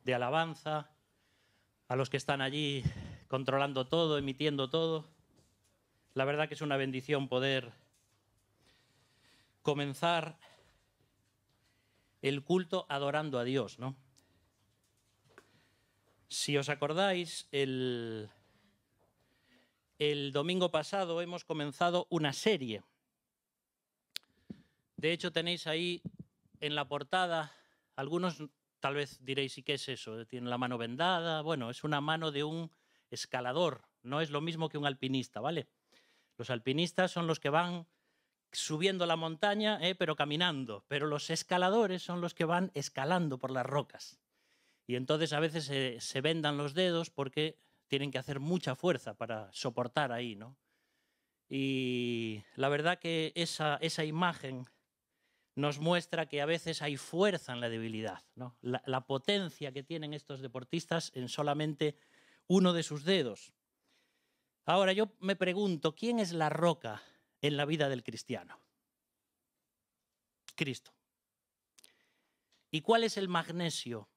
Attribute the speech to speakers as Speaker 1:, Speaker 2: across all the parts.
Speaker 1: de alabanza, a los que están allí controlando todo, emitiendo todo. La verdad que es una bendición poder comenzar el culto adorando a Dios, ¿no? Si os acordáis, el domingo pasado hemos comenzado una serie. De hecho, tenéis ahí en la portada, algunos tal vez diréis, ¿y qué es eso? ¿Tiene la mano vendada? Bueno, es una mano de un escalador, no es lo mismo que un alpinista, ¿vale? Los alpinistas son los que van subiendo la montaña, pero caminando, pero los escaladores son los que van escalando por las rocas. Y entonces a veces se vendan los dedos porque tienen que hacer mucha fuerza para soportar ahí, ¿no? Y la verdad que esa imagen nos muestra que a veces hay fuerza en la debilidad, ¿no? La potencia que tienen estos deportistas en solamente uno de sus dedos. Ahora yo me pregunto, ¿quién es la roca en la vida del cristiano? Cristo. ¿Y cuál es el magnesio?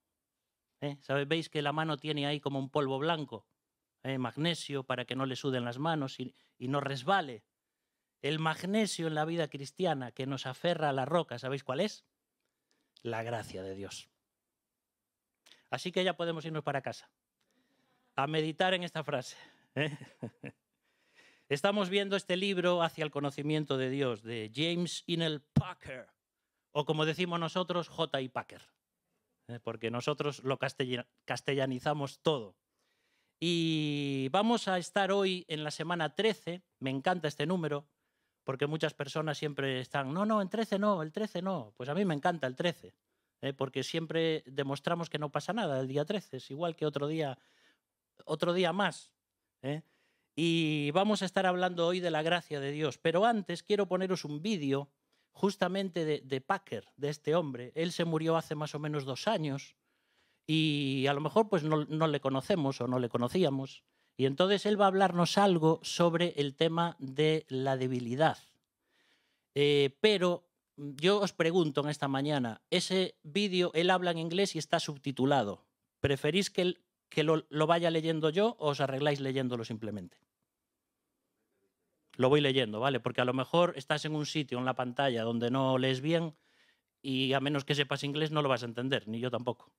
Speaker 1: ¿Sabéis que la mano tiene ahí como un polvo blanco? Magnesio para que no le suden las manos y no resbale. El magnesio en la vida cristiana que nos aferra a la roca, ¿sabéis cuál es? La gracia de Dios. Así que ya podemos irnos para casa a meditar en esta frase. Estamos viendo este libro Hacia el conocimiento de Dios, de James Inell Packer, o como decimos nosotros, J.I. Packer, porque nosotros lo castellanizamos todo. Y vamos a estar hoy en la semana 13, me encanta este número, porque muchas personas siempre están, no, el 13 no, el 13 no. Pues a mí me encanta el 13, porque siempre demostramos que no pasa nada el día 13, es igual que otro día más. Y vamos a estar hablando hoy de la gracia de Dios. Pero antes quiero poneros un vídeo justamente de Packer, de este hombre. Él se murió hace más o menos 2 años y a lo mejor pues no le conocemos o no le conocíamos. Y entonces él va a hablarnos algo sobre el tema de la debilidad. Pero yo os pregunto en esta mañana, ese vídeo él habla en inglés y está subtitulado. ¿Preferís que lo vaya leyendo yo o os arregláis leyéndolo simplemente? Lo voy leyendo, ¿vale? Porque a lo mejor estás en un sitio en la pantalla donde no lees bien y a menos que sepas inglés no lo vas a entender, ni yo tampoco.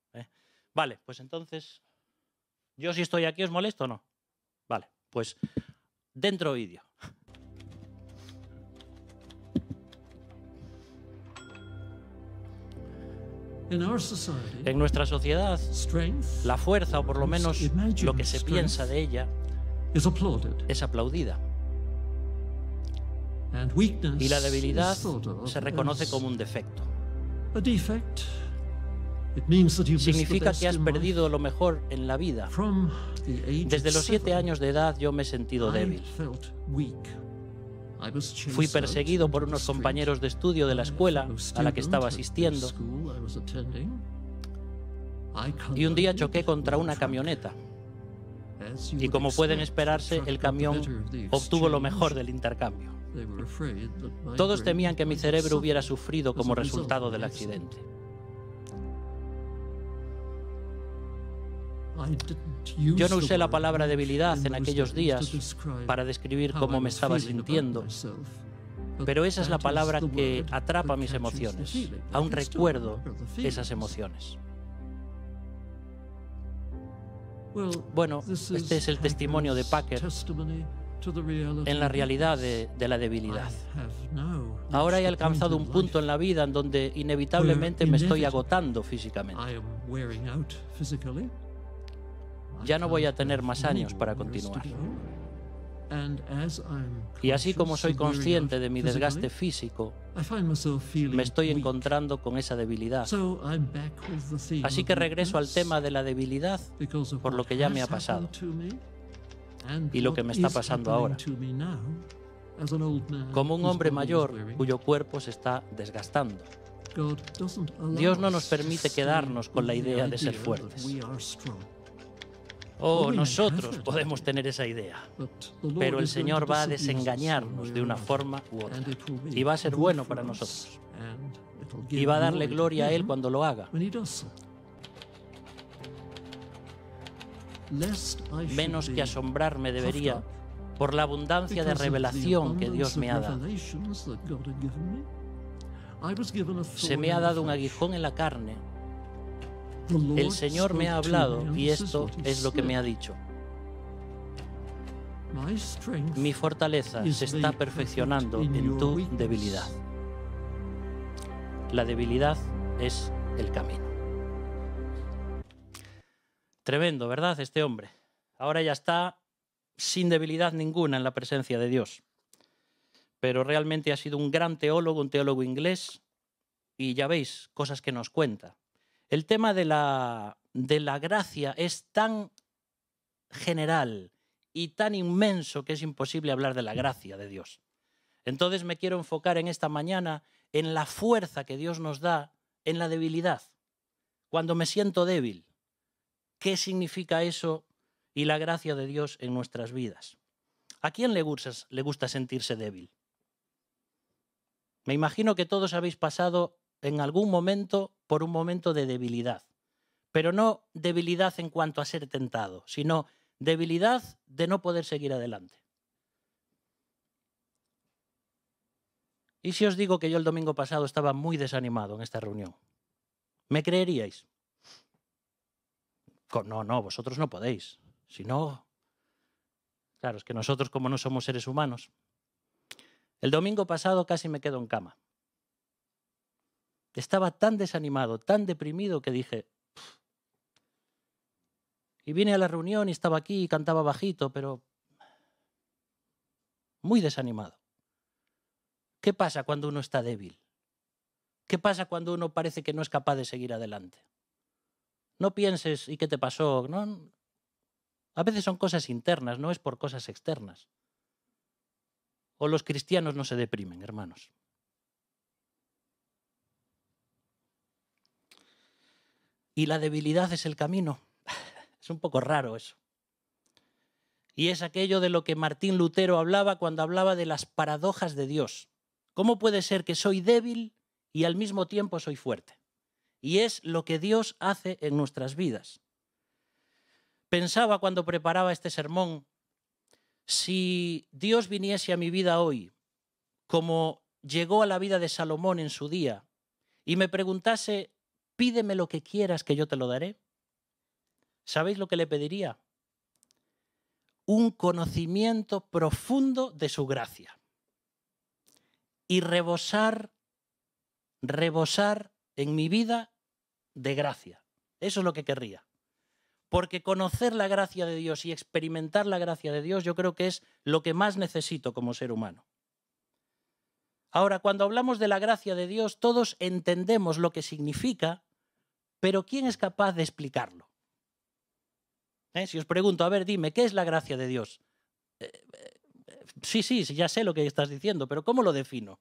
Speaker 1: Vale, pues entonces, ¿yo si estoy aquí os molesto o no? Vale, pues dentro vídeo. En nuestra sociedad, la fuerza, o por lo menos lo que se piensa de ella, es aplaudida. Y la debilidad se reconoce como un defecto. Significa que has perdido lo mejor en la vida. Desde los 7 años de edad yo me he sentido débil. Fui perseguido por unos compañeros de estudio de la escuela a la que estaba asistiendo. Y un día choqué contra una camioneta. Y como pueden esperarse, el camión obtuvo lo mejor del intercambio. Todos temían que mi cerebro hubiera sufrido como resultado del accidente. Yo no usé la palabra debilidad en aquellos días para describir cómo me estaba sintiendo, pero esa es la palabra que atrapa mis emociones. Aún recuerdo esas emociones. Bueno, este es el testimonio de Packer en la realidad de la debilidad. Ahora he alcanzado un punto en la vida en donde inevitablemente me estoy agotando físicamente. Ya no voy a tener más años para continuar. Y así como soy consciente de mi desgaste físico, me estoy encontrando con esa debilidad. Así que regreso al tema de la debilidad por lo que ya me ha pasado y lo que me está pasando ahora. Como un hombre mayor cuyo cuerpo se está desgastando. Dios no nos permite quedarnos con la idea de ser fuertes. Nosotros podemos tener esa idea, pero el Señor va a desengañarnos de una forma u otra y va a ser bueno para nosotros y va a darle gloria a Él cuando lo haga. menos que asombrarme debería por la abundancia de revelación que Dios me ha dado. Se me ha dado un aguijón en la carne. El Señor me ha hablado y esto es lo que me ha dicho. Mi fortaleza se está perfeccionando en tu debilidad. La debilidad es el camino. Tremendo, ¿verdad? Este hombre. Ahora ya está sin debilidad ninguna en la presencia de Dios. Pero realmente ha sido un gran teólogo, un teólogo inglés, y ya veis, cosas que nos cuenta. El tema de la gracia es tan general y tan inmenso que es imposible hablar de la gracia de Dios. Entonces me quiero enfocar en esta mañana en la fuerza que Dios nos da en la debilidad. Cuando me siento débil, ¿qué significa eso y la gracia de Dios en nuestras vidas? ¿A quién le gusta sentirse débil? Me imagino que todos habéis pasado en algún momento por un momento de debilidad, pero no debilidad en cuanto a ser tentado, sino debilidad de no poder seguir adelante. ¿Y si os digo que yo el domingo pasado estaba muy desanimado en esta reunión? ¿Me creeríais? No, vosotros no podéis. Si no, claro, es que nosotros como no somos seres humanos. El domingo pasado casi me quedo en cama. Estaba tan desanimado, tan deprimido que dije... Y vine a la reunión y estaba aquí y cantaba bajito, pero muy desanimado. ¿Qué pasa cuando uno está débil? ¿Qué pasa cuando uno parece que no es capaz de seguir adelante? No pienses, ¿y qué te pasó? No, a veces son cosas internas, no es por cosas externas. O los cristianos no se deprimen, hermanos. Y la debilidad es el camino. Es un poco raro eso. Y es aquello de lo que Martín Lutero hablaba cuando hablaba de las paradojas de Dios. ¿Cómo puede ser que soy débil y al mismo tiempo soy fuerte? Y es lo que Dios hace en nuestras vidas. Pensaba cuando preparaba este sermón, si Dios viniese a mi vida hoy, como llegó a la vida de Salomón en su día, y me preguntase, pídeme lo que quieras que yo te lo daré, ¿sabéis lo que le pediría? Un conocimiento profundo de su gracia. Y rebosar en mi vida de gracia. Eso es lo que querría. Porque conocer la gracia de Dios y experimentar la gracia de Dios yo creo que es lo que más necesito como ser humano. Ahora, cuando hablamos de la gracia de Dios, todos entendemos lo que significa, pero ¿quién es capaz de explicarlo? Si os pregunto, a ver, dime, ¿qué es la gracia de Dios? Sí, ya sé lo que estás diciendo, pero ¿cómo lo defino?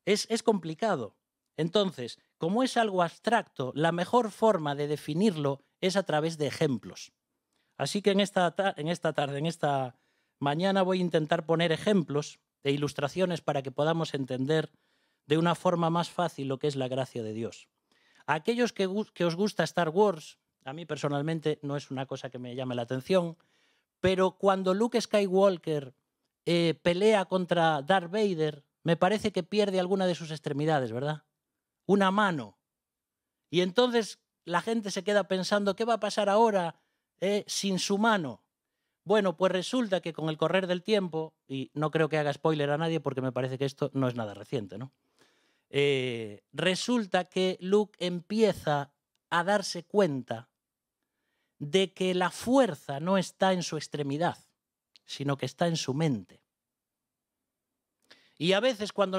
Speaker 1: Es complicado. Entonces, como es algo abstracto, la mejor forma de definirlo es a través de ejemplos. Así que en esta mañana voy a intentar poner ejemplos e ilustraciones para que podamos entender de una forma más fácil lo que es la gracia de Dios. A aquellos que os gusta Star Wars, a mí personalmente no es una cosa que me llame la atención, pero cuando Luke Skywalker pelea contra Darth Vader, me parece que pierde alguna de sus extremidades, ¿verdad? Una mano. Y entonces la gente se queda pensando, ¿qué va a pasar ahora sin su mano? Bueno, pues resulta que con el correr del tiempo, y no creo que haga spoiler a nadie porque me parece que esto no es nada reciente, ¿no? Resulta que Luke empieza a darse cuenta de que la fuerza no está en su extremidad, sino que está en su mente. Y a veces cuando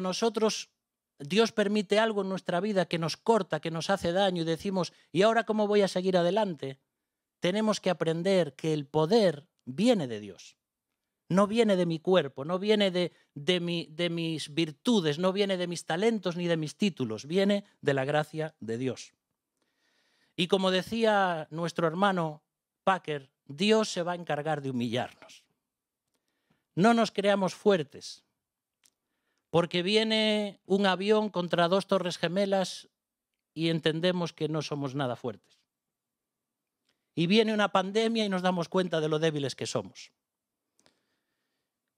Speaker 1: Dios permite algo en nuestra vida que nos corta, que nos hace daño y decimos, ¿y ahora cómo voy a seguir adelante? Tenemos que aprender que el poder viene de Dios. No viene de mi cuerpo, no viene de mis virtudes, no viene de mis talentos ni de mis títulos, viene de la gracia de Dios. Y como decía nuestro hermano Packer, Dios se va a encargar de humillarnos. No nos creamos fuertes, porque viene un avión contra 2 torres gemelas y entendemos que no somos nada fuertes. y viene una pandemia y nos damos cuenta de lo débiles que somos.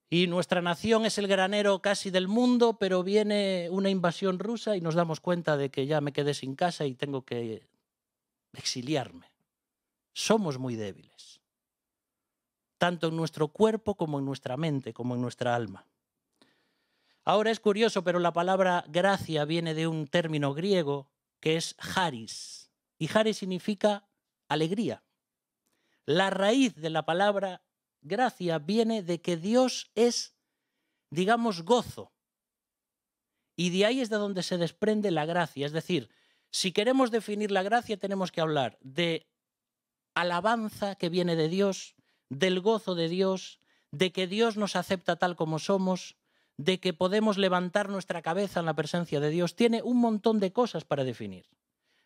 Speaker 1: Y nuestra nación es el granero casi del mundo, pero viene una invasión rusa y nos damos cuenta de que ya me quedé sin casa y tengo que exiliarme. Somos muy débiles, tanto en nuestro cuerpo como en nuestra mente, como en nuestra alma. Ahora es curioso, pero la palabra gracia viene de un término griego que es charis, y charis significa alegría. La raíz de la palabra gracia viene de que Dios es, digamos, gozo. Y de ahí es de donde se desprende la gracia. Es decir, si queremos definir la gracia, tenemos que hablar de alabanza que viene de Dios, del gozo de Dios, de que Dios nos acepta tal como somos, de que podemos levantar nuestra cabeza en la presencia de Dios. Tiene un montón de cosas para definir.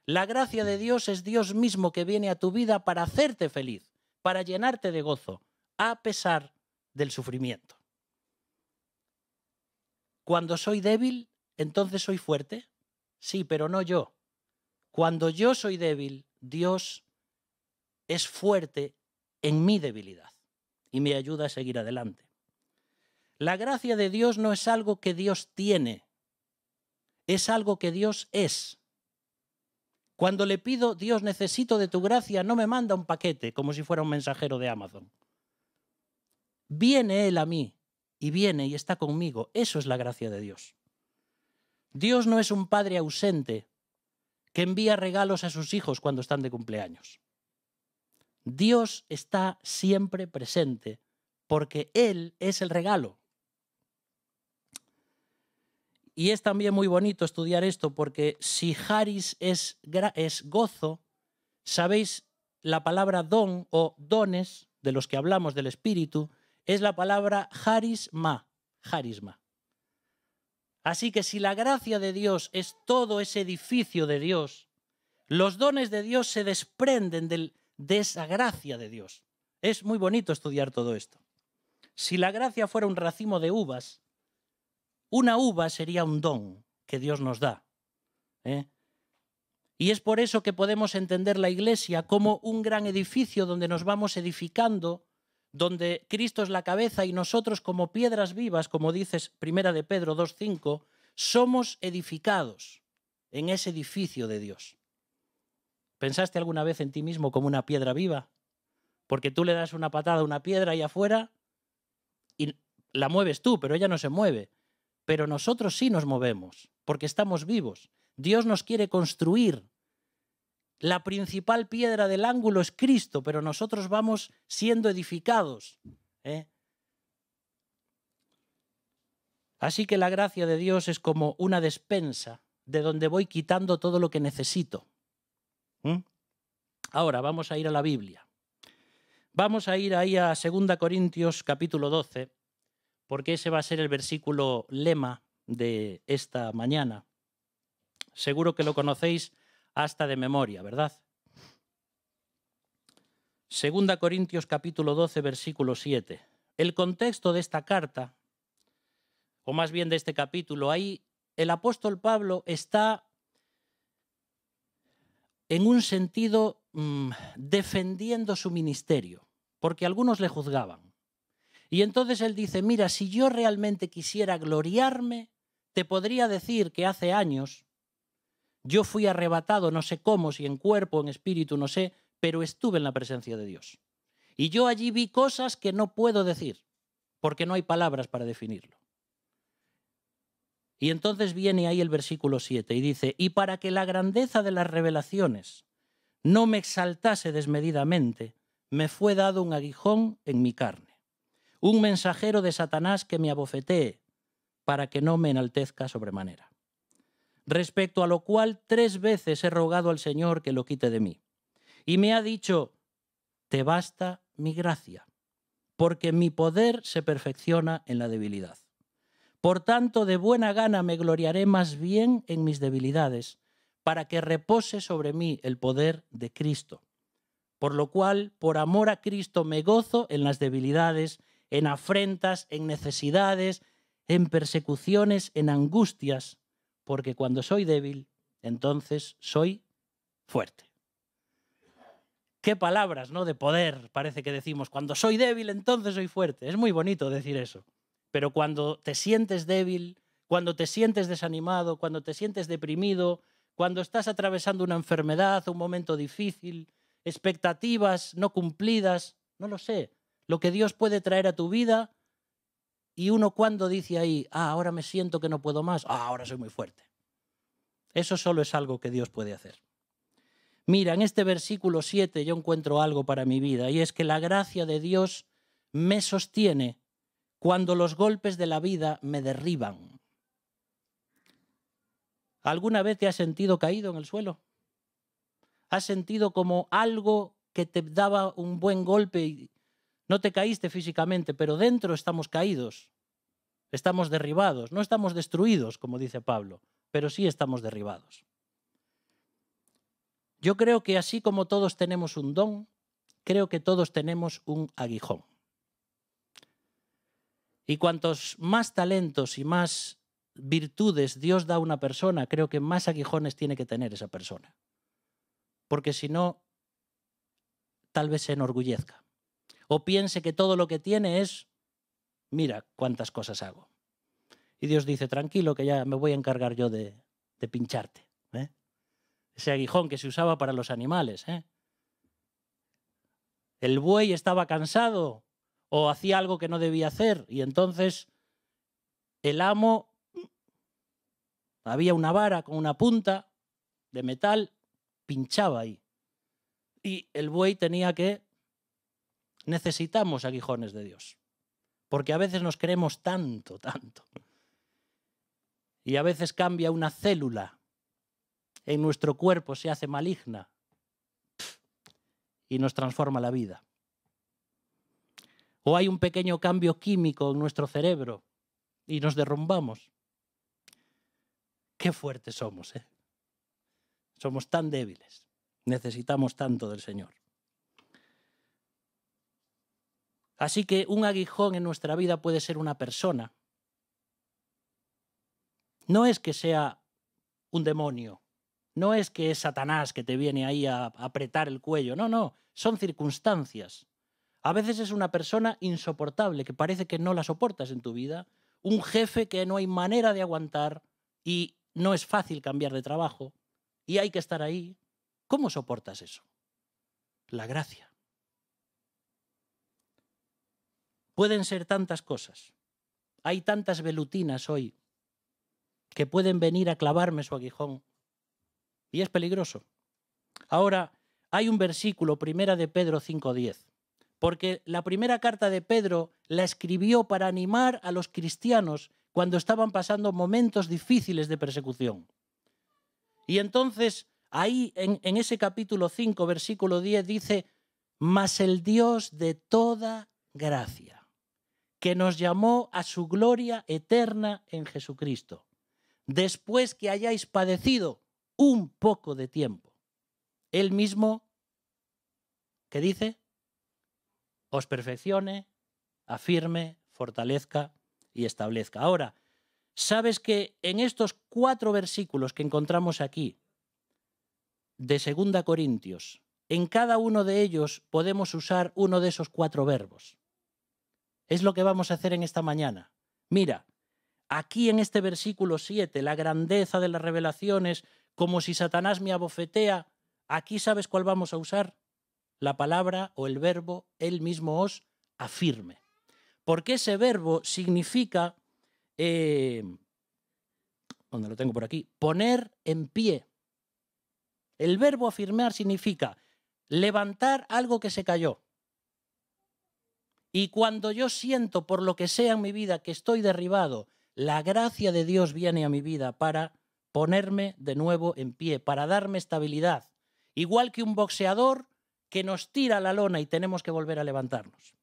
Speaker 1: La gracia de Dios es Dios mismo que viene a tu vida para hacerte feliz, para llenarte de gozo, a pesar del sufrimiento. Cuando soy débil, entonces soy fuerte. Sí, pero no yo. Cuando yo soy débil, Dios es fuerte en mi debilidad y me ayuda a seguir adelante. La gracia de Dios no es algo que Dios tiene, es algo que Dios es. Cuando le pido, Dios, necesito de tu gracia, no me manda un paquete como si fuera un mensajero de Amazon. Viene Él a mí y viene y está conmigo. Eso es la gracia de Dios. Dios no es un padre ausente que envía regalos a sus hijos cuando están de cumpleaños. Dios está siempre presente porque Él es el regalo. Y es también muy bonito estudiar esto porque si charis es gozo, sabéis, la palabra don o dones, de los que hablamos del Espíritu, es la palabra charisma. Así que si la gracia de Dios es todo ese edificio de Dios, los dones de Dios se desprenden de esa gracia de Dios. Es muy bonito estudiar todo esto. Si la gracia fuera un racimo de uvas, una uva sería un don que Dios nos da. Y es por eso que podemos entender la Iglesia como un gran edificio donde nos vamos edificando, donde Cristo es la cabeza y nosotros como piedras vivas, como dices 1 de Pedro 2:5, somos edificados en ese edificio de Dios. ¿Pensaste alguna vez en ti mismo como una piedra viva? Porque tú le das una patada a una piedra ahí afuera y la mueves tú, pero ella no se mueve. Pero nosotros sí nos movemos, porque estamos vivos. Dios nos quiere construir. La principal piedra del ángulo es Cristo, pero nosotros vamos siendo edificados. Así que la gracia de Dios es como una despensa de donde voy quitando todo lo que necesito. Ahora vamos a ir a la Biblia. Vamos a ir ahí a 2 Corintios capítulo 12, porque ese va a ser el versículo lema de esta mañana. Seguro que lo conocéis hasta de memoria, ¿verdad? 2 Corintios capítulo 12, versículo 7. El contexto de esta carta, o más bien de este capítulo, ahí el apóstol Pablo está en un sentido defendiendo su ministerio, porque algunos le juzgaban. Y entonces él dice, mira, si yo realmente quisiera gloriarme, te podría decir que hace años yo fui arrebatado, no sé cómo, si en cuerpo, en espíritu, no sé, pero estuve en la presencia de Dios. Y yo allí vi cosas que no puedo decir, porque no hay palabras para definirlo. Y entonces viene ahí el versículo 7 y dice, y para que la grandeza de las revelaciones no me exaltase desmedidamente, me fue dado un aguijón en mi carne, un mensajero de Satanás que me abofetee, para que no me enaltezca sobremanera. Respecto a lo cual 3 veces he rogado al Señor que lo quite de mí. Y me ha dicho, te basta mi gracia, porque mi poder se perfecciona en la debilidad. Por tanto, de buena gana me gloriaré más bien en mis debilidades, para que repose sobre mí el poder de Cristo. Por lo cual, por amor a Cristo, me gozo en las debilidades, en afrentas, en necesidades, en persecuciones, en angustias, porque cuando soy débil, entonces soy fuerte. Qué palabras, ¿no? De poder, parece que decimos. Cuando soy débil, entonces soy fuerte. Es muy bonito decir eso. Pero cuando te sientes débil, cuando te sientes desanimado, cuando te sientes deprimido, cuando estás atravesando una enfermedad, un momento difícil, expectativas no cumplidas, no lo sé, lo que Dios puede traer a tu vida, y uno cuando dice ahí, ahora me siento que no puedo más, ahora soy muy fuerte. Eso solo es algo que Dios puede hacer. Mira, en este versículo 7 yo encuentro algo para mi vida, y es que la gracia de Dios me sostiene cuando los golpes de la vida me derriban. ¿Alguna vez te has sentido caído en el suelo? ¿Has sentido como algo que te daba un buen golpe y no te caíste físicamente, pero dentro estamos caídos, estamos derribados? No estamos destruidos, como dice Pablo, pero sí estamos derribados. Yo creo que así como todos tenemos un don, creo que todos tenemos un aguijón. Y cuantos más talentos y más virtudes Dios da a una persona, creo que más aguijones tiene que tener esa persona. Porque si no, tal vez se enorgullezca. O piense que todo lo que tiene es, mira cuántas cosas hago. Y Dios dice, tranquilo, que ya me voy a encargar yo de pincharte. Ese aguijón que se usaba para los animales. El buey estaba cansado o hacía algo que no debía hacer, y entonces el amo, había una vara con una punta de metal, pinchaba ahí. Y el buey tenía que... Necesitamos aguijones de Dios, porque a veces nos queremos tanto, tanto. Y a veces cambia una célula en nuestro cuerpo, se hace maligna y nos transforma la vida. O hay un pequeño cambio químico en nuestro cerebro y nos derrumbamos. Qué fuertes somos, ¿eh? Somos tan débiles. Necesitamos tanto del Señor. Así que un aguijón en nuestra vida puede ser una persona. No es que sea un demonio, no es que es Satanás que te viene ahí a apretar el cuello, no, son circunstancias. A veces es una persona insoportable que parece que no la soportas en tu vida, un jefe que no hay manera de aguantar y no es fácil cambiar de trabajo y hay que estar ahí. ¿Cómo soportas eso? La gracia. Pueden ser tantas cosas. Hay tantas velutinas hoy que pueden venir a clavarme su aguijón. Y es peligroso. Ahora, hay un versículo, 1 de Pedro 5:10, porque la primera carta de Pedro la escribió para animar a los cristianos cuando estaban pasando momentos difíciles de persecución. Y entonces, ahí en ese capítulo 5, versículo 10, dice, mas el Dios de toda gracia, que nos llamó a su gloria eterna en Jesucristo, después que hayáis padecido un poco de tiempo. Él mismo, ¿qué dice? Os perfeccione, afirme, fortalezca y establezca. Ahora, ¿sabes que en estos 4 versículos que encontramos aquí, de 2 Corintios, en cada uno de ellos podemos usar uno de esos 4 verbos? Es lo que vamos a hacer en esta mañana. Mira, aquí en este versículo 7, la grandeza de las revelaciones, como si Satanás me abofetea, aquí ¿sabes cuál vamos a usar? La palabra o el verbo, él mismo os afirme. Porque ese verbo significa, ¿dónde lo tengo por aquí? Poner en pie. El verbo afirmar significa levantar algo que se cayó. Y cuando yo siento, por lo que sea en mi vida, que estoy derribado, la gracia de Dios viene a mi vida para ponerme de nuevo en pie, para darme estabilidad. Igual que un boxeador que nos tira la lona y tenemos que volver a levantarnos.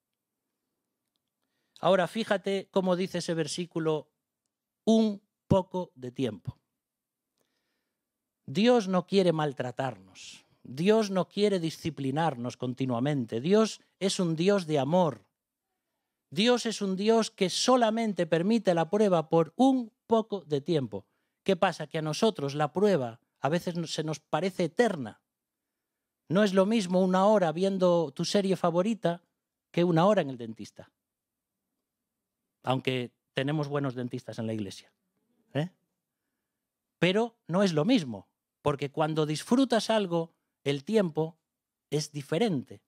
Speaker 1: Ahora fíjate cómo dice ese versículo, un poco de tiempo. Dios no quiere maltratarnos. Dios no quiere disciplinarnos continuamente. Dios es un Dios de amor. Dios es un Dios que solamente permite la prueba por un poco de tiempo. ¿Qué pasa? Que a nosotros la prueba a veces se nos parece eterna. No es lo mismo una hora viendo tu serie favorita que una hora en el dentista. Aunque tenemos buenos dentistas en la iglesia. Pero no es lo mismo, porque cuando disfrutas algo, el tiempo es diferente.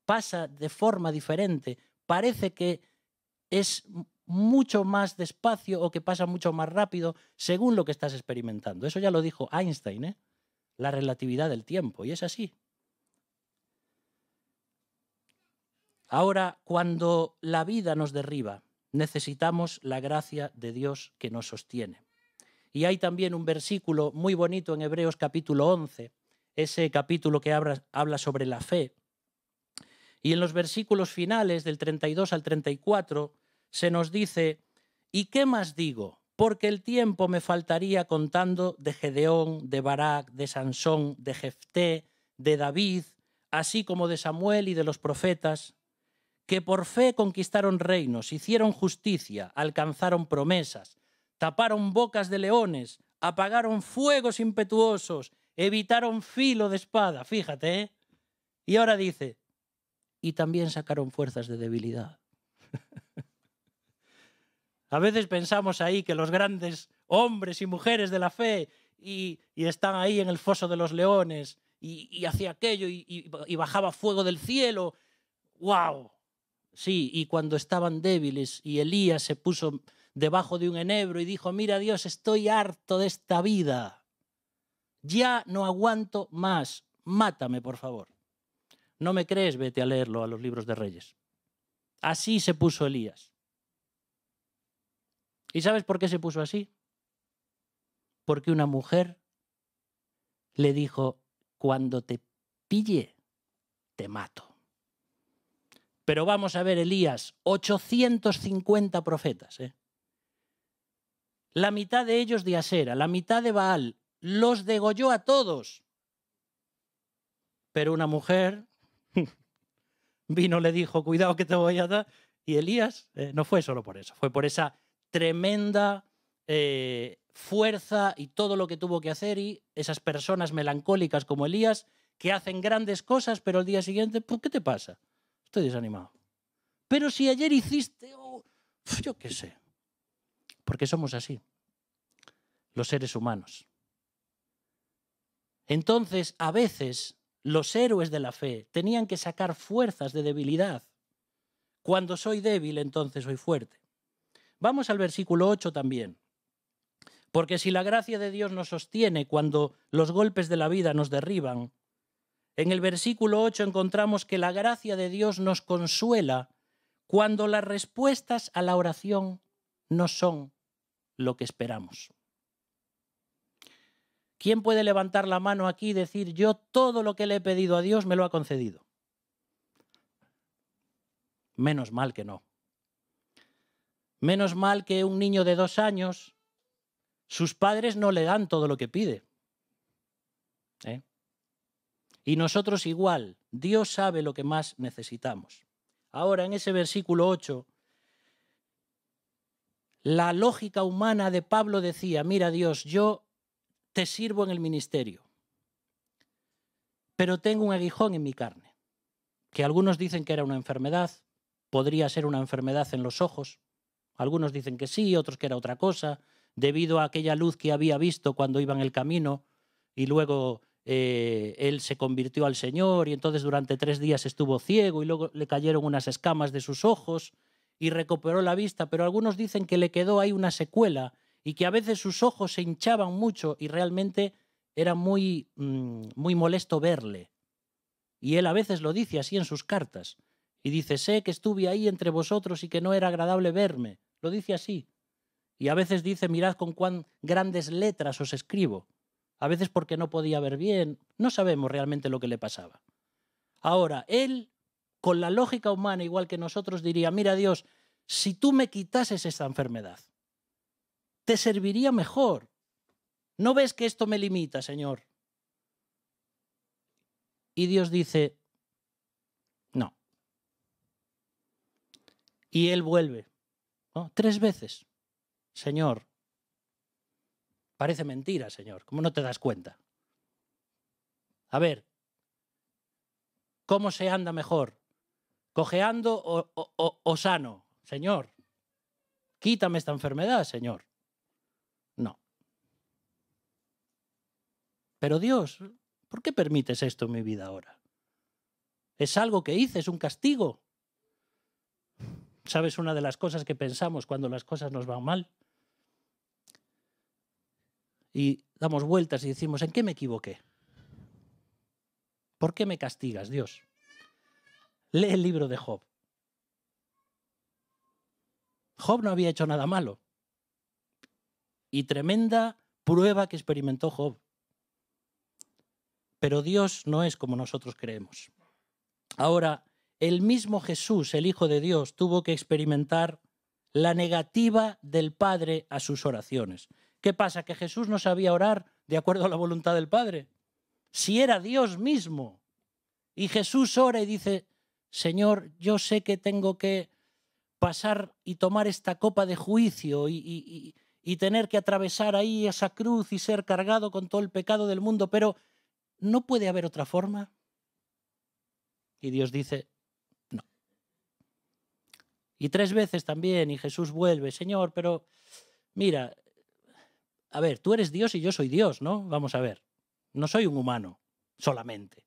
Speaker 1: Pasa de forma diferente. Parece que es mucho más despacio o que pasa mucho más rápido según lo que estás experimentando. Eso ya lo dijo Einstein, la relatividad del tiempo, y es así. Ahora, cuando la vida nos derriba, necesitamos la gracia de Dios que nos sostiene. Y hay también un versículo muy bonito en Hebreos capítulo 11, ese capítulo que habla sobre la fe. Y en los versículos finales, del 32 al 34, se nos dice, ¿y qué más digo? Porque el tiempo me faltaría contando de Gedeón, de Barak, de Sansón, de Jefté, de David, así como de Samuel y de los profetas, que por fe conquistaron reinos, hicieron justicia, alcanzaron promesas, taparon bocas de leones, apagaron fuegos impetuosos, evitaron filo de espada, fíjate, ¿eh? Y ahora dice, y también sacaron fuerzas de debilidad. A veces pensamos ahí que los grandes hombres y mujeres de la fe y están ahí en el foso de los leones y hacía aquello y bajaba fuego del cielo. ¡Wow! Sí, y cuando estaban débiles y Elías se puso debajo de un enebro y dijo, mira Dios, estoy harto de esta vida. Ya no aguanto más. Mátame, por favor. ¿No me crees? Vete a leerlo a los libros de Reyes. Así se puso Elías. ¿Y sabes por qué se puso así? Porque una mujer le dijo, cuando te pille, te mato. Pero vamos a ver, Elías, 850 profetas, la mitad de ellos de Asera, la mitad de Baal, los degolló a todos. Pero una mujer vino, le dijo, cuidado que te voy a dar. Y Elías no fue solo por eso, fue por esa tremenda fuerza y todo lo que tuvo que hacer y esas personas melancólicas como Elías que hacen grandes cosas, pero al día siguiente, pues, ¿qué te pasa? Estoy desanimado. Pero si ayer hiciste, yo qué sé. Porque somos así, los seres humanos. Entonces, a veces, los héroes de la fe tenían que sacar fuerzas de debilidad. Cuando soy débil, entonces soy fuerte. Vamos al versículo 8 también. Porque si la gracia de Dios nos sostiene cuando los golpes de la vida nos derriban, en el versículo 8 encontramos que la gracia de Dios nos consuela cuando las respuestas a la oración no son lo que esperamos. ¿Quién puede levantar la mano aquí y decir, yo todo lo que le he pedido a Dios me lo ha concedido? Menos mal que no. Menos mal que un niño de 2 años, sus padres no le dan todo lo que pide. Y nosotros igual, Dios sabe lo que más necesitamos. Ahora, en ese versículo 8, la lógica humana de Pablo decía, mira Dios, yo te sirvo en el ministerio, pero tengo un aguijón en mi carne, que algunos dicen que era una enfermedad, podría ser una enfermedad en los ojos, algunos dicen que sí, otros que era otra cosa, debido a aquella luz que había visto cuando iba en el camino y luego él se convirtió al Señor y entonces durante 3 días estuvo ciego y luego le cayeron unas escamas de sus ojos y recuperó la vista, pero algunos dicen que le quedó ahí una secuela y que a veces sus ojos se hinchaban mucho y realmente era muy molesto verle. Y él a veces lo dice así en sus cartas. Y dice, sé que estuve ahí entre vosotros y que no era agradable verme. Lo dice así. Y a veces dice, mirad con cuán grandes letras os escribo. A veces porque no podía ver bien. No sabemos realmente lo que le pasaba. Ahora, él, con la lógica humana, igual que nosotros, diría, mira Dios, si tú me quitases esta enfermedad, te serviría mejor. ¿No ves que esto me limita, Señor? Y Dios dice, no. Y él vuelve, ¿no? 3 veces. Señor, parece mentira, Señor. ¿Cómo no te das cuenta? A ver, ¿Cómo se anda mejor? ¿Cojeando o sano? Señor, quítame esta enfermedad, Señor. No. Pero Dios, ¿por qué permites esto en mi vida ahora? ¿Es algo que hice? ¿Es un castigo? ¿Sabes una de las cosas que pensamos cuando las cosas nos van mal? Y damos vueltas y decimos, ¿en qué me equivoqué? ¿Por qué me castigas, Dios? Lee el libro de Job. Job no había hecho nada malo. Y tremenda prueba que experimentó Job. Pero Dios no es como nosotros creemos. Ahora, el mismo Jesús, el Hijo de Dios, tuvo que experimentar la negativa del Padre a sus oraciones. ¿Qué pasa? ¿Que Jesús no sabía orar de acuerdo a la voluntad del Padre? Si era Dios mismo. Y Jesús ora y dice, Señor, yo sé que tengo que pasar y tomar esta copa de juicio y tener que atravesar ahí esa cruz y ser cargado con todo el pecado del mundo, pero ¿no puede haber otra forma? Y Dios dice, no. Y 3 veces también, y Jesús vuelve, Señor, pero mira, a ver, tú eres Dios y yo soy Dios, ¿no? Vamos a ver, no soy un humano solamente.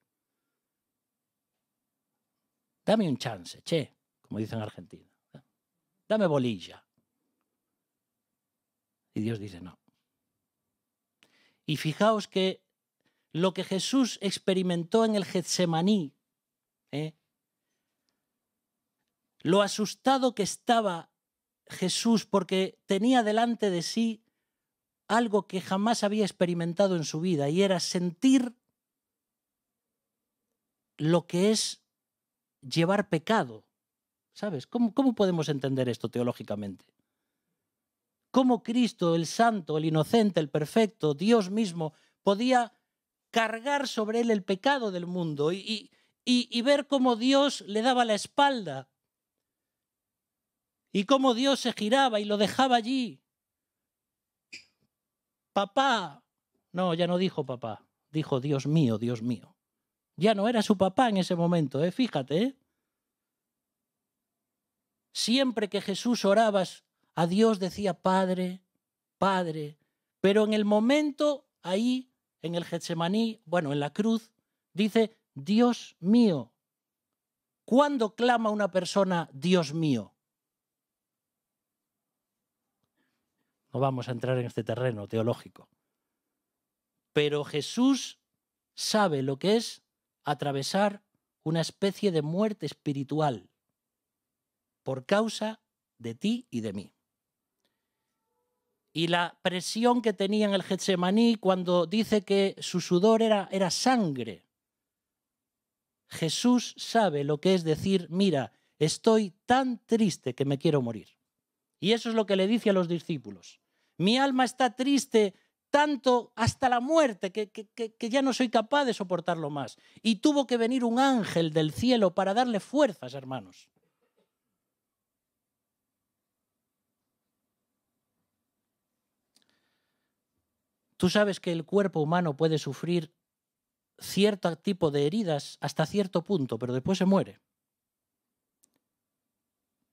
Speaker 1: Dame un chance, che, como dicen en Argentina. Dame bolilla. Y Dios dice, no. Y fijaos que lo que Jesús experimentó en el Getsemaní, lo asustado que estaba Jesús porque tenía delante de sí algo que jamás había experimentado en su vida, y era sentir lo que es llevar pecado. ¿Sabes? ¿Cómo podemos entender esto teológicamente? ¿Cómo Cristo, el santo, el inocente, el perfecto, Dios mismo, podía cargar sobre él el pecado del mundo y ver cómo Dios le daba la espalda y cómo Dios se giraba y lo dejaba allí? Papá. No, ya no dijo papá, dijo Dios mío, Dios mío. Ya no era su papá en ese momento, fíjate. Siempre que Jesús oraba a Dios decía Padre, Padre, pero en el momento ahí, en el Getsemaní, bueno, en la cruz, dice Dios mío. ¿Cuándo clama una persona Dios mío? No vamos a entrar en este terreno teológico. Pero Jesús sabe lo que es atravesar una especie de muerte espiritual por causa de ti y de mí. Y la presión que tenía en el Getsemaní cuando dice que su sudor era sangre. Jesús sabe lo que es decir, mira, estoy tan triste que me quiero morir. Y eso es lo que le dice a los discípulos. Mi alma está triste tanto hasta la muerte que ya no soy capaz de soportarlo más. Y tuvo que venir un ángel del cielo para darle fuerzas, hermanos. Tú sabes que el cuerpo humano puede sufrir cierto tipo de heridas hasta cierto punto, pero después se muere.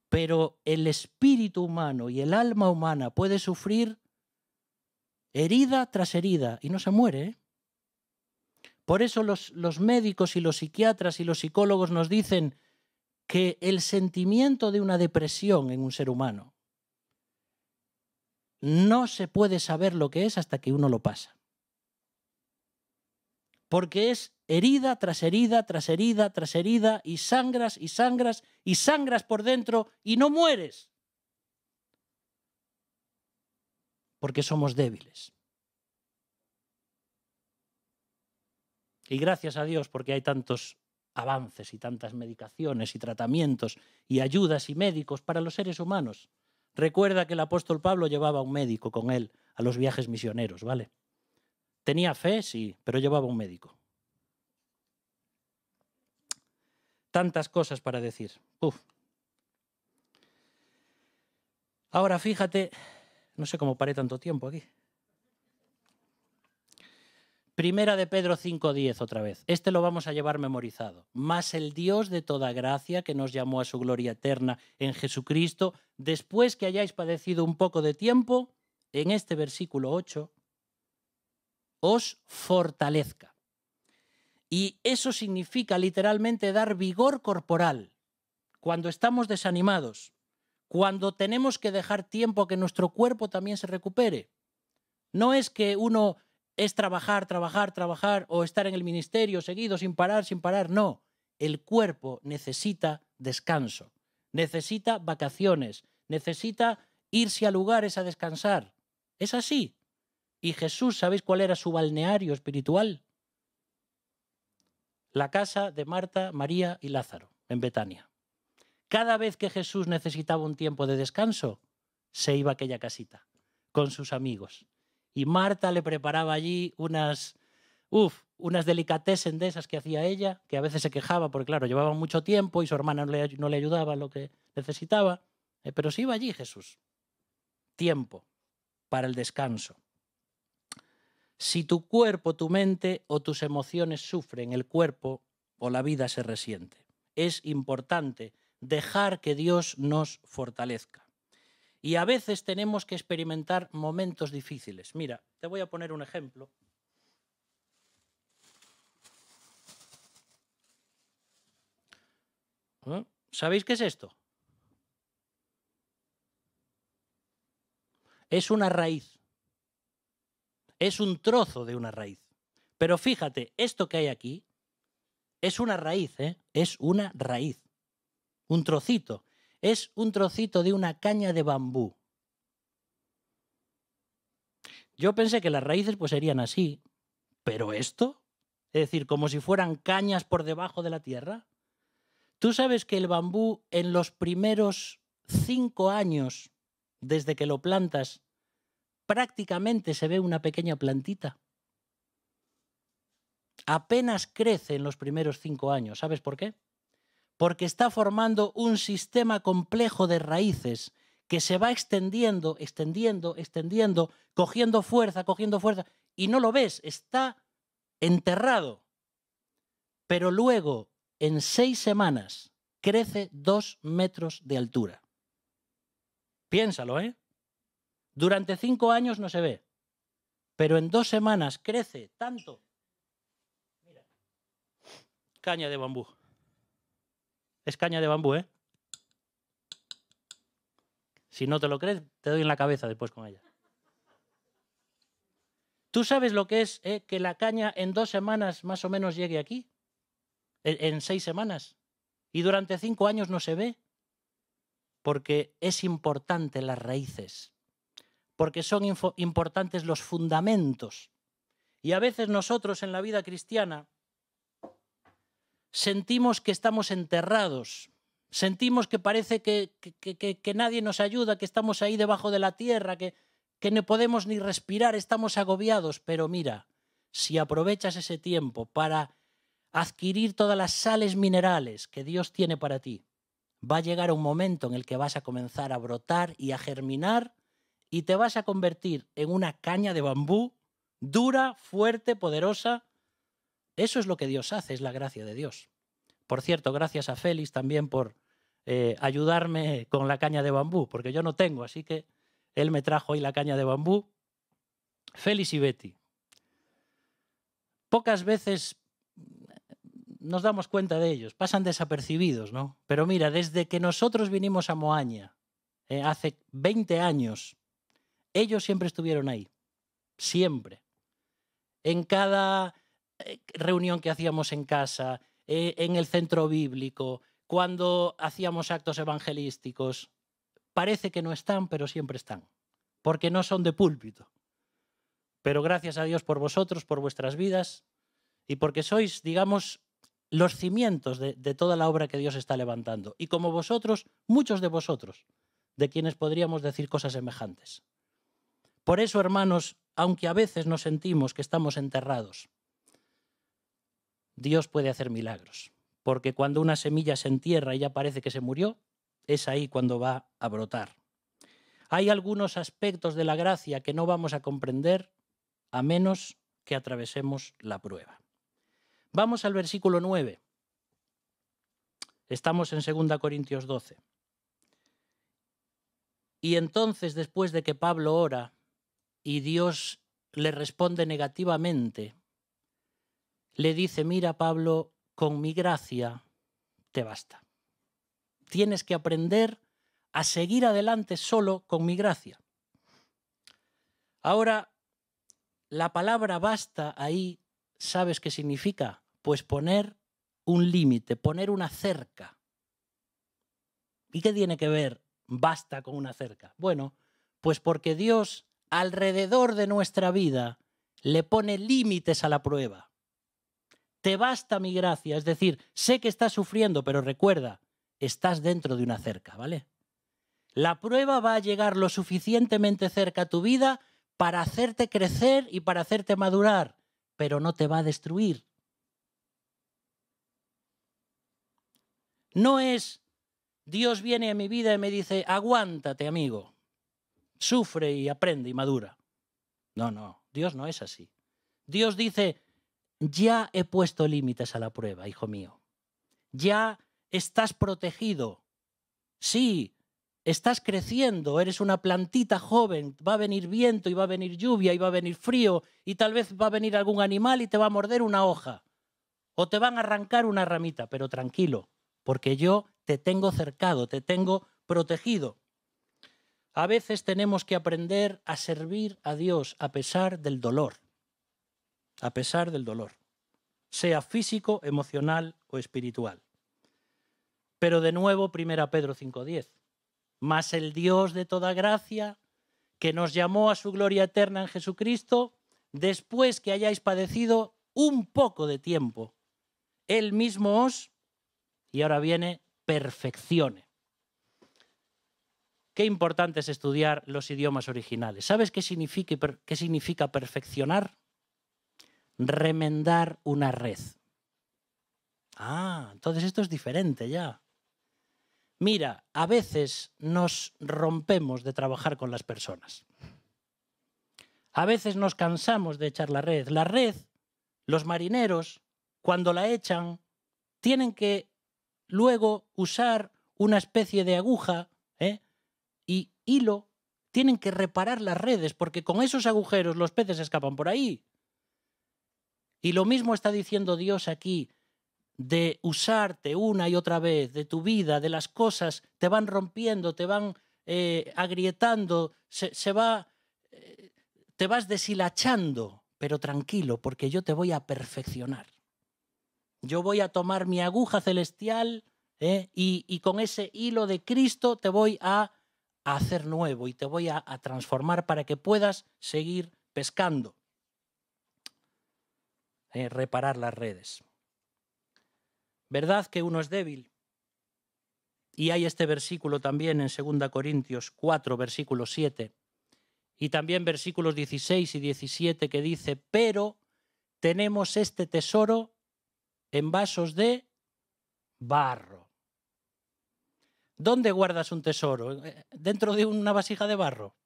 Speaker 1: Pero el espíritu humano y el alma humana puede sufrir herida tras herida y no se muere. Por eso los médicos y los psiquiatras y los psicólogos nos dicen que el sentimiento de una depresión en un ser humano no se puede saber lo que es hasta que uno lo pasa. Porque es herida tras herida, tras herida, tras herida, y sangras y sangras y sangras por dentro y no mueres. Porque somos débiles. Y gracias a Dios porque hay tantos avances y tantas medicaciones y tratamientos y ayudas y médicos para los seres humanos. Recuerda que el apóstol Pablo llevaba un médico con él a los viajes misioneros, ¿vale? Tenía fe, sí, pero llevaba un médico. Tantas cosas para decir. Uf. Ahora fíjate, no sé cómo paré tanto tiempo aquí. Primera de Pedro 5:10 otra vez. Este lo vamos a llevar memorizado. Mas el Dios de toda gracia, que nos llamó a su gloria eterna en Jesucristo, después que hayáis padecido un poco de tiempo, en este versículo 8, os fortalezca. Y eso significa literalmente dar vigor corporal. Cuando estamos desanimados, cuando tenemos que dejar tiempo que nuestro cuerpo también se recupere. No es que uno es trabajar, trabajar, trabajar o estar en el ministerio seguido sin parar, no. El cuerpo necesita descanso, necesita vacaciones, necesita irse a lugares a descansar. Es así. Y Jesús, ¿sabéis cuál era su balneario espiritual? La casa de Marta, María y Lázaro, en Betania. Cada vez que Jesús necesitaba un tiempo de descanso, se iba a aquella casita con sus amigos. Y Marta le preparaba allí unas delicatessen de esas que hacía ella, que a veces se quejaba porque, claro, llevaba mucho tiempo y su hermana no le ayudaba en lo que necesitaba. Pero sí iba allí Jesús. Tiempo para el descanso. Si tu cuerpo, tu mente o tus emociones sufren, el cuerpo o la vida se resiente. Es importante dejar que Dios nos fortalezca. Y a veces tenemos que experimentar momentos difíciles. Mira, te voy a poner un ejemplo. ¿Sabéis qué es esto? Es una raíz. Es un trozo de una raíz. Pero fíjate, esto que hay aquí es una raíz, ¿eh? Es una raíz. Un trocito. Es un trocito de una caña de bambú. Yo pensé que las raíces pues serían así, pero esto, es decir, como si fueran cañas por debajo de la tierra. Tú sabes que el bambú en los primeros 5 años, desde que lo plantas, prácticamente se ve una pequeña plantita. Apenas crece en los primeros 5 años. ¿Sabes por qué? Porque está formando un sistema complejo de raíces que se va extendiendo, cogiendo fuerza, y no lo ves, está enterrado. Pero luego, en 6 semanas, crece 2 metros de altura. Piénsalo, ¿eh? Durante 5 años no se ve, pero en 2 semanas crece tanto. Mira, caña de bambú. Es caña de bambú, ¿eh? Si no te lo crees, te doy en la cabeza después con ella. ¿Tú sabes lo que es que la caña en 2 semanas más o menos llegue aquí? En 6 semanas. Y durante 5 años no se ve. Porque es importante las raíces. Porque son importantes los fundamentos. Y a veces nosotros en la vida cristiana sentimos que estamos enterrados. Sentimos que parece que nadie nos ayuda, que estamos ahí debajo de la tierra, que no podemos ni respirar, estamos agobiados. Pero mira, si aprovechas ese tiempo para adquirir todas las sales minerales que Dios tiene para ti, va a llegar un momento en el que vas a comenzar a brotar y a germinar y te vas a convertir en una caña de bambú dura, fuerte, poderosa. Eso es lo que Dios hace, es la gracia de Dios. Por cierto, gracias a Félix también por ayudarme con la caña de bambú, porque yo no tengo, así que él me trajo hoy la caña de bambú. Félix y Betty. Pocas veces nos damos cuenta de ellos, pasan desapercibidos, ¿no? Pero mira, desde que nosotros vinimos a Moaña, hace 20 años, ellos siempre estuvieron ahí, siempre. En cada reunión que hacíamos en casa, en el centro bíblico, cuando hacíamos actos evangelísticos, parece que no están, pero siempre están, porque no son de púlpito. Pero gracias a Dios por vosotros, por vuestras vidas y porque sois, digamos, los cimientos de toda la obra que Dios está levantando. Y como vosotros, muchos de vosotros, de quienes podríamos decir cosas semejantes. Por eso, hermanos, aunque a veces nos sentimos que estamos enterrados, Dios puede hacer milagros. Porque cuando una semilla se entierra y ya parece que se murió, es ahí cuando va a brotar. Hay algunos aspectos de la gracia que no vamos a comprender a menos que atravesemos la prueba. Vamos al versículo 9. Estamos en 2 Corintios 12. Y entonces, después de que Pablo ora y Dios le responde negativamente, le dice: mira, Pablo, con mi gracia te basta. Tienes que aprender a seguir adelante solo con mi gracia. Ahora, la palabra basta ahí, ¿sabes qué significa? Pues poner un límite, poner una cerca. ¿Y qué tiene que ver basta con una cerca? Bueno, pues porque Dios alrededor de nuestra vida le pone límites a la prueba. Te basta mi gracia, es decir, sé que estás sufriendo, pero recuerda, estás dentro de una cerca, ¿vale? La prueba va a llegar lo suficientemente cerca a tu vida para hacerte crecer y para hacerte madurar, pero no te va a destruir. No es Dios viene a mi vida y me dice: aguántate, amigo, sufre y aprende y madura. No, Dios no es así. Dios dice: ya he puesto límites a la prueba, hijo mío. Ya estás protegido. Sí, estás creciendo, eres una plantita joven, va a venir viento y va a venir lluvia y va a venir frío y tal vez va a venir algún animal y te va a morder una hoja o te van a arrancar una ramita, pero tranquilo, porque yo te tengo cercado, te tengo protegido. A veces tenemos que aprender a servir a Dios a pesar del dolor, sea físico, emocional o espiritual. Pero de nuevo, 1 Pedro 5:10. Mas el Dios de toda gracia, que nos llamó a su gloria eterna en Jesucristo, después que hayáis padecido un poco de tiempo, Él mismo os, y ahora viene, perfeccione. Qué importante es estudiar los idiomas originales. ¿Sabes qué significa perfeccionar? Remendar una red. Entonces esto es diferente ya. Mira, a veces nos rompemos de trabajar con las personas. A veces nos cansamos de echar la red. La red, los marineros, cuando la echan, tienen que luego usar una especie de aguja y hilo. Tienen que reparar las redes porque con esos agujeros los peces escapan por ahí. Y lo mismo está diciendo Dios aquí, de usarte una y otra vez, de tu vida, de las cosas, te van rompiendo, te van agrietando, te vas deshilachando, pero tranquilo, porque yo te voy a perfeccionar. Yo voy a tomar mi aguja celestial y con ese hilo de Cristo te voy a hacer nuevo y te voy a transformar para que puedas seguir pescando. Reparar las redes. ¿Verdad que uno es débil? Y hay este versículo también en 2 Corintios 4, versículo 7. Y también versículos 16 y 17 que dice: pero tenemos este tesoro en vasos de barro. ¿Dónde guardas un tesoro? ¿Dentro de una vasija de barro?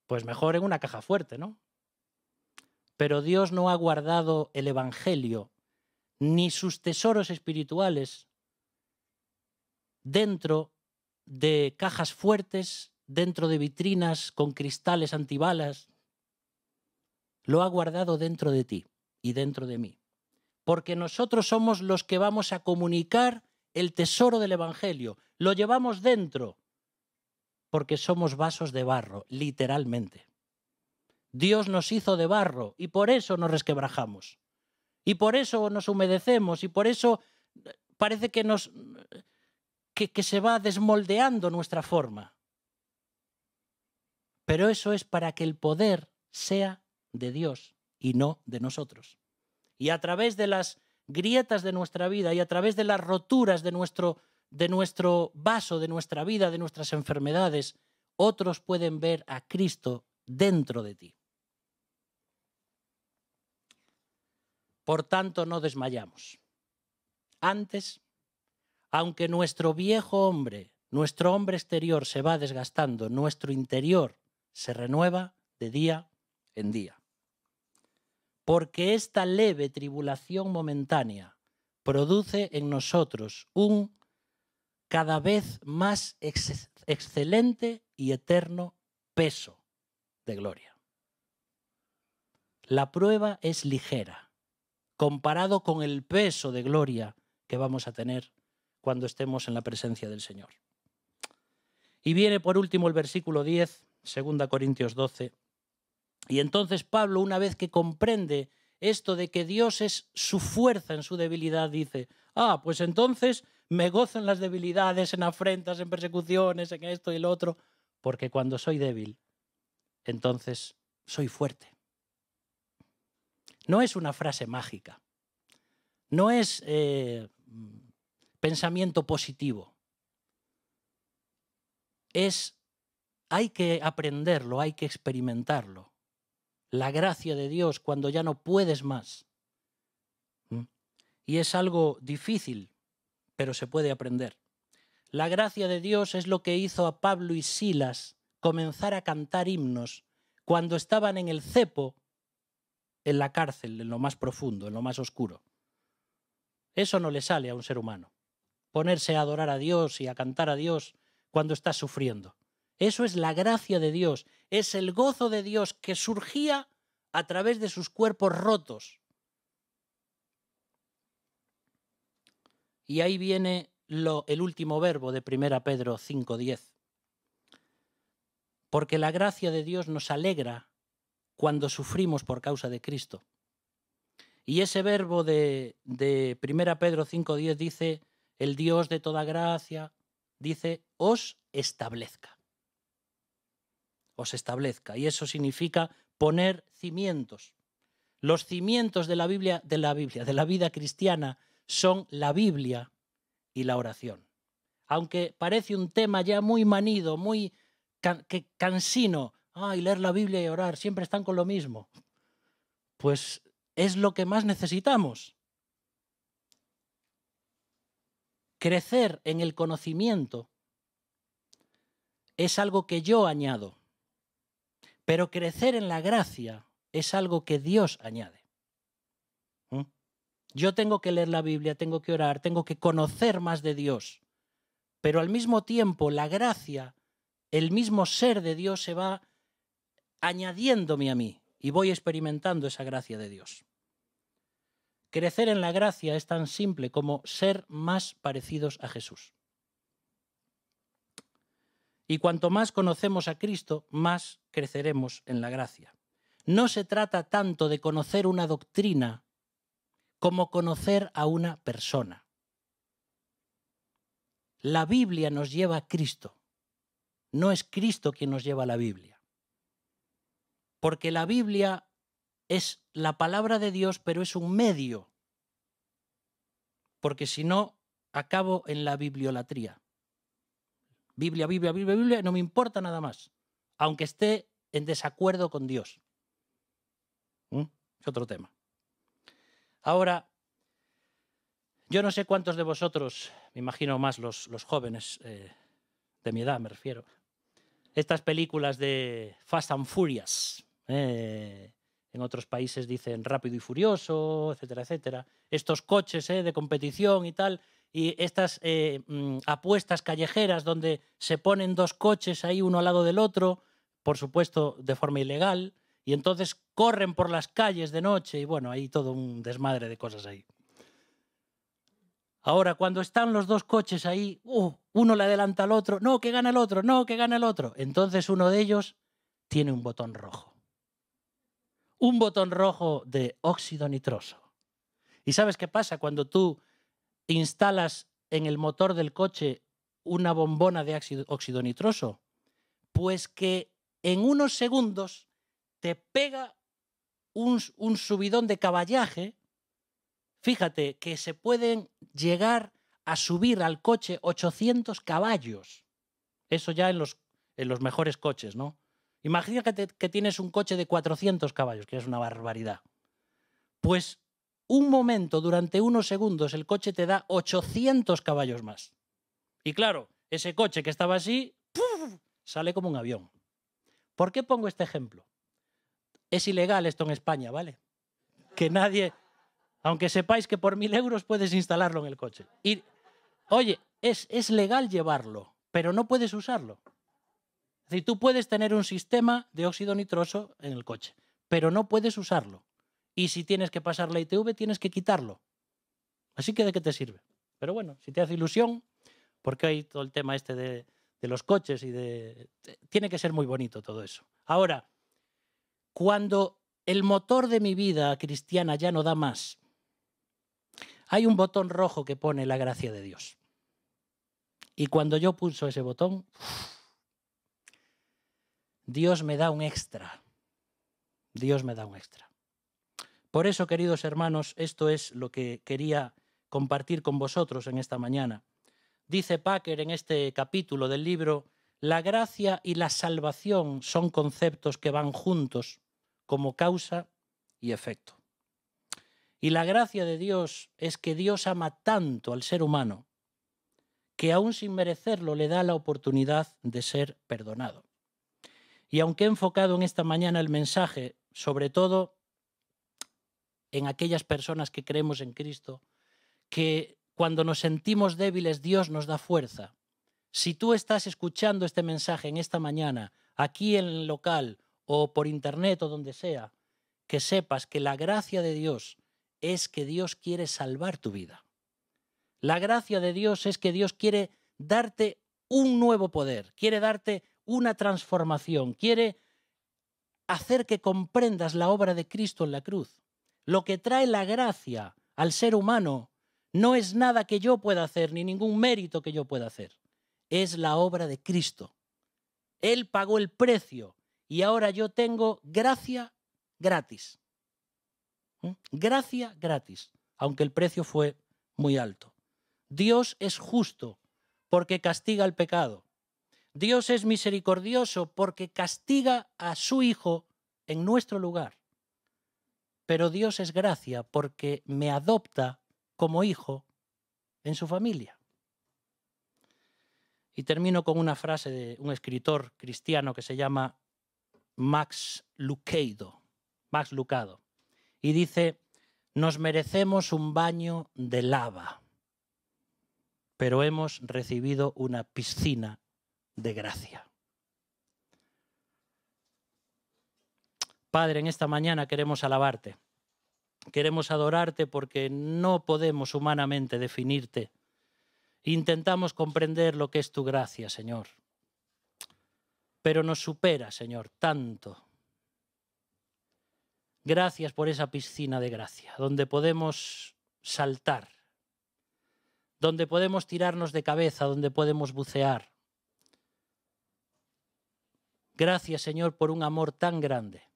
Speaker 1: Pues mejor en una caja fuerte, ¿no? Pero Dios no ha guardado el Evangelio ni sus tesoros espirituales dentro de cajas fuertes, dentro de vitrinas con cristales antibalas. Lo ha guardado dentro de ti y dentro de mí. Porque nosotros somos los que vamos a comunicar el tesoro del Evangelio. Lo llevamos dentro porque somos vasos de barro, literalmente. Dios nos hizo de barro y por eso nos resquebrajamos. Y por eso nos humedecemos y por eso parece que se va desmoldeando nuestra forma. Pero eso es para que el poder sea de Dios y no de nosotros. Y a través de las grietas de nuestra vida y a través de las roturas de nuestro vaso, de nuestra vida, de nuestras enfermedades, otros pueden ver a Cristo dentro de ti. Por tanto, no desmayamos. Antes, aunque nuestro viejo hombre, nuestro hombre exterior se va desgastando, nuestro interior se renueva de día en día. porque esta leve tribulación momentánea produce en nosotros un cada vez más excelente y eterno peso de gloria. La prueba es ligera, comparado con el peso de gloria que vamos a tener cuando estemos en la presencia del Señor. Y viene por último el versículo 10, 2 Corintios 12. Y entonces Pablo, una vez que comprende esto de que Dios es su fuerza en su debilidad, dice, pues entonces me gozo en las debilidades, en afrentas, en persecuciones, en esto y lo otro, porque cuando soy débil, entonces soy fuerte. No es una frase mágica, no es pensamiento positivo. Hay que aprenderlo, hay que experimentarlo. La gracia de Dios cuando ya no puedes más. Y es algo difícil, pero se puede aprender. La gracia de Dios es lo que hizo a Pablo y Silas comenzar a cantar himnos cuando estaban en el cepo, en la cárcel, en lo más profundo, en lo más oscuro. Eso no le sale a un ser humano. Ponerse a adorar a Dios y a cantar a Dios cuando está sufriendo. Eso es la gracia de Dios, es el gozo de Dios que surgía a través de sus cuerpos rotos. Y ahí viene el último verbo de 1 Pedro 5:10. Porque la gracia de Dios nos alegra cuando sufrimos por causa de Cristo. Y ese verbo de 1 Pedro 5:10 dice, el Dios de toda gracia, dice, os establezca. Os establezca. Y eso significa poner cimientos. Los cimientos de la vida cristiana son la Biblia y la oración. Aunque parece un tema ya muy manido, muy cansino, leer la Biblia y orar, siempre están con lo mismo. Pues es lo que más necesitamos. Crecer en el conocimiento es algo que yo añado, pero crecer en la gracia es algo que Dios añade. Yo tengo que leer la Biblia, tengo que orar, tengo que conocer más de Dios, pero al mismo tiempo la gracia, el mismo ser de Dios se va añadiéndome a mí y voy experimentando esa gracia de Dios. Crecer en la gracia es tan simple como ser más parecidos a Jesús. Y cuanto más conocemos a Cristo, más creceremos en la gracia. No se trata tanto de conocer una doctrina como conocer a una persona. La Biblia nos lleva a Cristo. No es Cristo quien nos lleva a la Biblia. Porque la Biblia es la palabra de Dios, pero es un medio. Porque si no, acabo en la bibliolatría. Biblia, Biblia, Biblia, Biblia, no me importa nada más. Aunque esté en desacuerdo con Dios. Es otro tema. Ahora, yo no sé cuántos de vosotros, me imagino más los jóvenes de mi edad, me refiero, estas películas de Fast and Furious, en otros países dicen Rápido y Furioso, etcétera, etcétera, estos coches de competición y tal, y estas apuestas callejeras donde se ponen dos coches ahí uno al lado del otro, por supuesto de forma ilegal, y entonces corren por las calles de noche y bueno, hay todo un desmadre de cosas ahí. Ahora, cuando están los dos coches ahí, uno le adelanta al otro, no, que gana el otro, no, que gana el otro. Entonces uno de ellos tiene un botón rojo. Un botón rojo de óxido nitroso. ¿Y sabes qué pasa cuando tú instalas en el motor del coche una bombona de óxido nitroso? Pues que en unos segundos te pega un subidón de caballaje. Fíjate que se pueden llegar a subir al coche 800 caballos. Eso ya en los mejores coches, ¿no? Imagínate que tienes un coche de 400 caballos, que es una barbaridad. Pues un momento, durante unos segundos, el coche te da 800 caballos más. Y claro, ese coche que estaba así, ¡puf!, sale como un avión. ¿Por qué pongo este ejemplo? Es ilegal esto en España, ¿vale? que nadie, aunque sepáis que por 1.000 euros puedes instalarlo en el coche. Y, oye, es legal llevarlo, pero no puedes usarlo. Es decir, tú puedes tener un sistema de óxido nitroso en el coche, pero no puedes usarlo. Y si tienes que pasar la ITV, tienes que quitarlo. Así que ¿de qué te sirve? Pero bueno, si te hace ilusión, porque hay todo el tema este de los coches y tiene que ser muy bonito todo eso. Ahora, cuando el motor de mi vida cristiana ya no da más, hay un botón rojo que pone la gracia de Dios. Y cuando yo pulso ese botón, Dios me da un extra. Dios me da un extra. Por eso, queridos hermanos, esto es lo que quería compartir con vosotros en esta mañana. Dice Packer en este capítulo del libro, la gracia y la salvación son conceptos que van juntos como causa y efecto. Y la gracia de Dios es que Dios ama tanto al ser humano que aún sin merecerlo le da la oportunidad de ser perdonado. Y aunque he enfocado en esta mañana el mensaje, sobre todo en aquellas personas que creemos en Cristo, que cuando nos sentimos débiles Dios nos da fuerza. Si tú estás escuchando este mensaje en esta mañana, aquí en el local o por internet o donde sea, que sepas que la gracia de Dios es que Dios quiere salvar tu vida. La gracia de Dios es que Dios quiere darte un nuevo poder, quiere darte una transformación, quiere hacer que comprendas la obra de Cristo en la cruz. Lo que trae la gracia al ser humano no es nada que yo pueda hacer, ni ningún mérito que yo pueda hacer. Es la obra de Cristo. Él pagó el precio y ahora yo tengo gracia gratis. Gracia gratis, aunque el precio fue muy alto. Dios es justo porque castiga el pecado. Dios es misericordioso porque castiga a su Hijo en nuestro lugar. Pero Dios es gracia porque me adopta como hijo en su familia. Y termino con una frase de un escritor cristiano que se llama Max Lucado. Y dice, nos merecemos un baño de lava, pero hemos recibido una piscina de gracia. Padre, en esta mañana queremos alabarte. Queremos adorarte porque no podemos humanamente definirte. Intentamos comprender lo que es tu gracia, Señor. Pero nos supera, Señor, tanto. Gracias por esa piscina de gracia, donde podemos saltar, donde podemos tirarnos de cabeza, donde podemos bucear. Gracias, Señor, por un amor tan grande.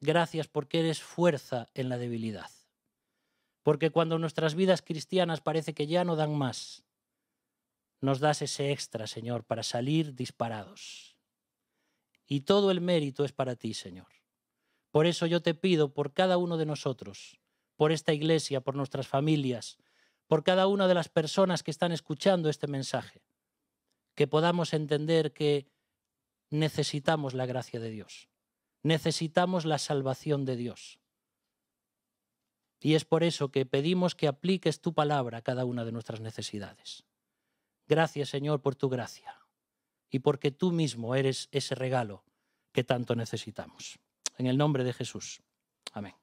Speaker 1: Gracias porque eres fuerza en la debilidad. Porque cuando nuestras vidas cristianas parece que ya no dan más, nos das ese extra, Señor, para salir disparados. Y todo el mérito es para ti, Señor. Por eso yo te pido por cada uno de nosotros, por esta iglesia, por nuestras familias, por cada una de las personas que están escuchando este mensaje, que podamos entender que necesitamos la gracia de Dios. Necesitamos la salvación de Dios. Y es por eso que pedimos que apliques tu palabra a cada una de nuestras necesidades. Gracias, Señor, por tu gracia y porque tú mismo eres ese regalo que tanto necesitamos. En el nombre de Jesús. Amén.